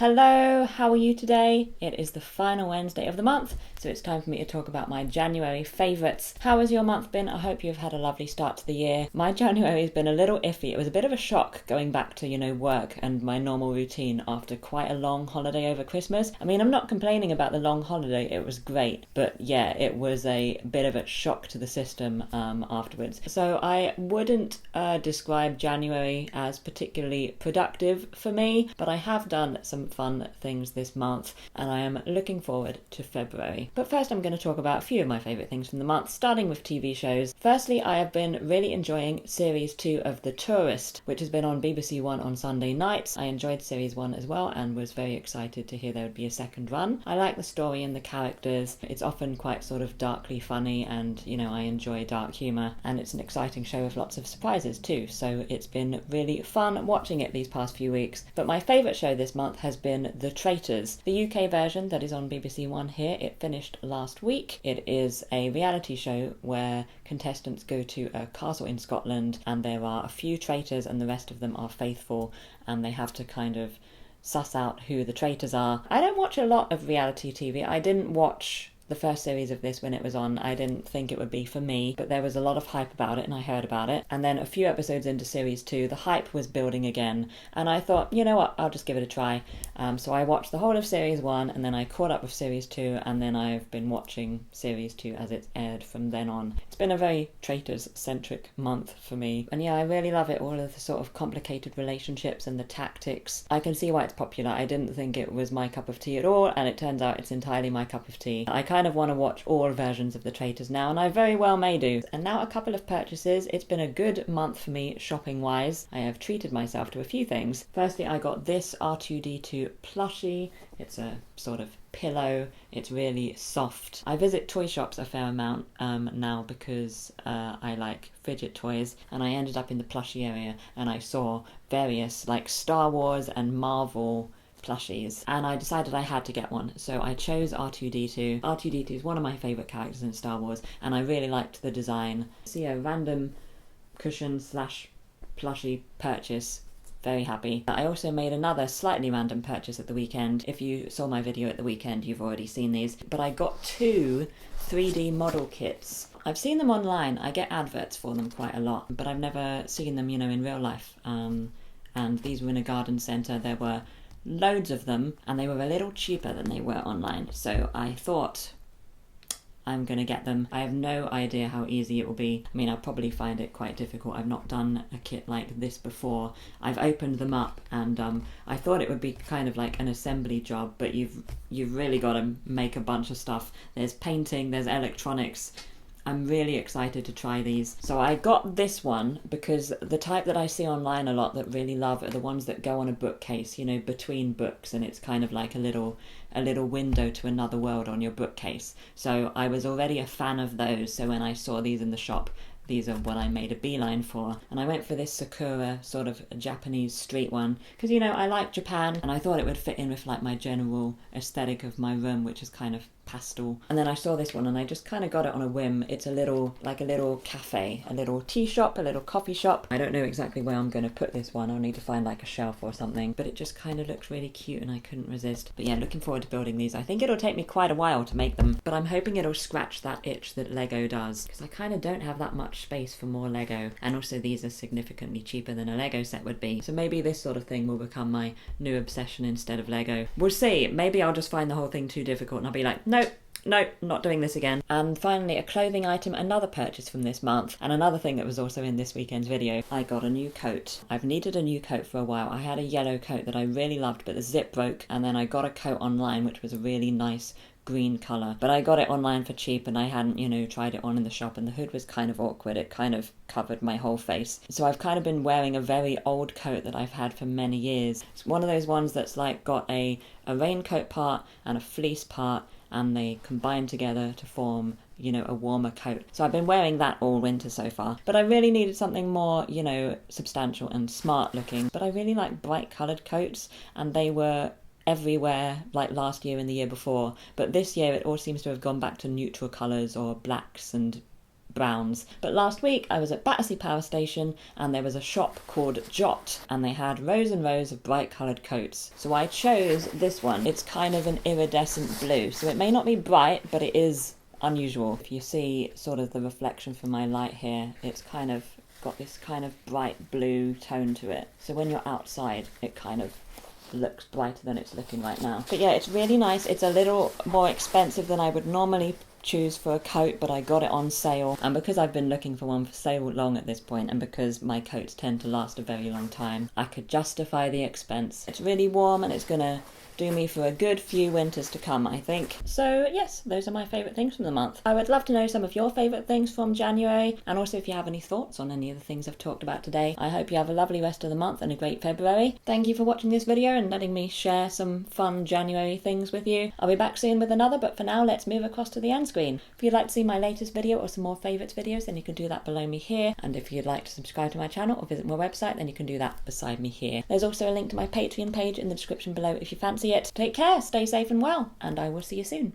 Hello, how are you today? It is the final Wednesday of the month, so it's time for me to talk about my January favourites. How has your month been? I hope you've had a lovely start to the year. My January has been a little iffy. It was a bit of a shock going back to, work and my normal routine after quite a long holiday over Christmas. I mean, I'm not complaining about the long holiday, it was great, but yeah, it was a bit of a shock to the system afterwards. So I wouldn't describe January as particularly productive for me, but I have done some fun things this month and I am looking forward to February. But first I'm going to talk about a few of my favourite things from the month, starting with TV shows. Firstly, I have been really enjoying Series 2 of The Tourist, which has been on BBC One on Sunday nights. I enjoyed Series 1 as well and was very excited to hear there would be a second run. I like the story and the characters. It's often quite sort of darkly funny and, I enjoy dark humour, and it's an exciting show with lots of surprises too, so it's been really fun watching it these past few weeks. But my favourite show this month has been The Traitors. The UK version that is on BBC One here, it finished last week. It is a reality show where contestants go to a castle in Scotland and there are a few traitors and the rest of them are faithful, and they have to kind of suss out who the traitors are. I don't watch a lot of reality TV. I didn't watch the first series of this when it was on. I didn't think it would be for me, but there was a lot of hype about it and I heard about it. And then a few episodes into series 2, the hype was building again and I thought, you know what, I'll just give it a try. So I watched the whole of series 1 and then I caught up with series 2 and then I've been watching series 2 as it's aired from then on. It's been a very Traitors-centric month for me. And yeah, I really love it, all of the sort of complicated relationships and the tactics. I can see why it's popular. I didn't think it was my cup of tea at all, and it turns out it's entirely my cup of tea. I kind of want to watch all versions of The Traitors now, and I very well may do. And now a couple of purchases. It's been a good month for me shopping wise. I have treated myself to a few things. Firstly, I got this R2-D2 plushie. It's a sort of pillow. It's really soft. I visit toy shops a fair amount now because I like fidget toys, and I ended up in the plushie area and I saw various like Star Wars and Marvel plushies and I decided I had to get one, so I chose R2-D2. R2-D2 is one of my favourite characters in Star Wars and I really liked the design. See a random cushion slash plushie purchase. Very happy. I also made another slightly random purchase at the weekend. If you saw my video at the weekend, you've already seen these. But I got 2 3D model kits. I've seen them online. I get adverts for them quite a lot, but I've never seen them, in real life. And these were in a garden centre. There were loads of them, and they were a little cheaper than they were online. So I thought, I'm going to get them. I have no idea how easy it will be. I mean, I'll probably find it quite difficult. I've not done a kit like this before. I've opened them up and I thought it would be kind of like an assembly job, but you've really got to make a bunch of stuff. There's painting, there's electronics. I'm really excited to try these. So I got this one because the type that I see online a lot that really love are the ones that go on a bookcase, between books, and it's kind of like a little window to another world on your bookcase. So I was already a fan of those, so when I saw these in the shop, these are what I made a beeline for. And I went for this Sakura sort of Japanese street one because, I like Japan and I thought it would fit in with like my general aesthetic of my room, which is kind of pastel. And then I saw this one and I just kind of got it on a whim. It's a little cafe, a little tea shop, a little coffee shop. I don't know exactly where I'm going to put this one. I'll need to find like a shelf or something, but it just kind of looks really cute and I couldn't resist. But yeah, looking forward to building these. I think it'll take me quite a while to make them, but I'm hoping it'll scratch that itch that Lego does, because I kind of don't have that much space for more Lego, and also these are significantly cheaper than a Lego set would be. So maybe this sort of thing will become my new obsession instead of Lego. We'll see. Maybe I'll just find the whole thing too difficult and I'll be like, Nope, not doing this again. And finally, a clothing item, another purchase from this month, and another thing that was also in this weekend's video. I got a new coat. I've needed a new coat for a while. I had a yellow coat that I really loved, but the zip broke, and then I got a coat online, which was a really nice green colour. But I got it online for cheap, and I hadn't, tried it on in the shop, and the hood was kind of awkward. It kind of covered my whole face. So I've kind of been wearing a very old coat that I've had for many years. It's one of those ones that's like got a raincoat part and a fleece part, and they combine together to form, a warmer coat. So I've been wearing that all winter so far. But I really needed something more, substantial and smart looking. But I really like bright coloured coats, and they were everywhere like last year and the year before. But this year it all seems to have gone back to neutral colours or blacks and browns. But last week I was at Battersea Power Station and there was a shop called Jot and they had rows and rows of bright coloured coats. So I chose this one. It's kind of an iridescent blue, so it may not be bright, but it is unusual. If you see sort of the reflection from my light here, it's kind of got this kind of bright blue tone to it. So when you're outside, it kind of looks brighter than it's looking right now. But yeah, it's really nice. It's a little more expensive than I would normally choose for a coat, but I got it on sale, and because I've been looking for one for so long at this point, and because my coats tend to last a very long time, I could justify the expense. It's really warm and it's gonna do me for a good few winters to come, I think. So yes, those are my favourite things from the month. I would love to know some of your favourite things from January, and also if you have any thoughts on any of the things I've talked about today. I hope you have a lovely rest of the month and a great February. Thank you for watching this video and letting me share some fun January things with you. I'll be back soon with another, but for now let's move across to the end screen. If you'd like to see my latest video or some more favourites videos, then you can do that below me here, and if you'd like to subscribe to my channel or visit my website, then you can do that beside me here. There's also a link to my Patreon page in the description below if you fancy it. Take care, stay safe and well, and I will see you soon.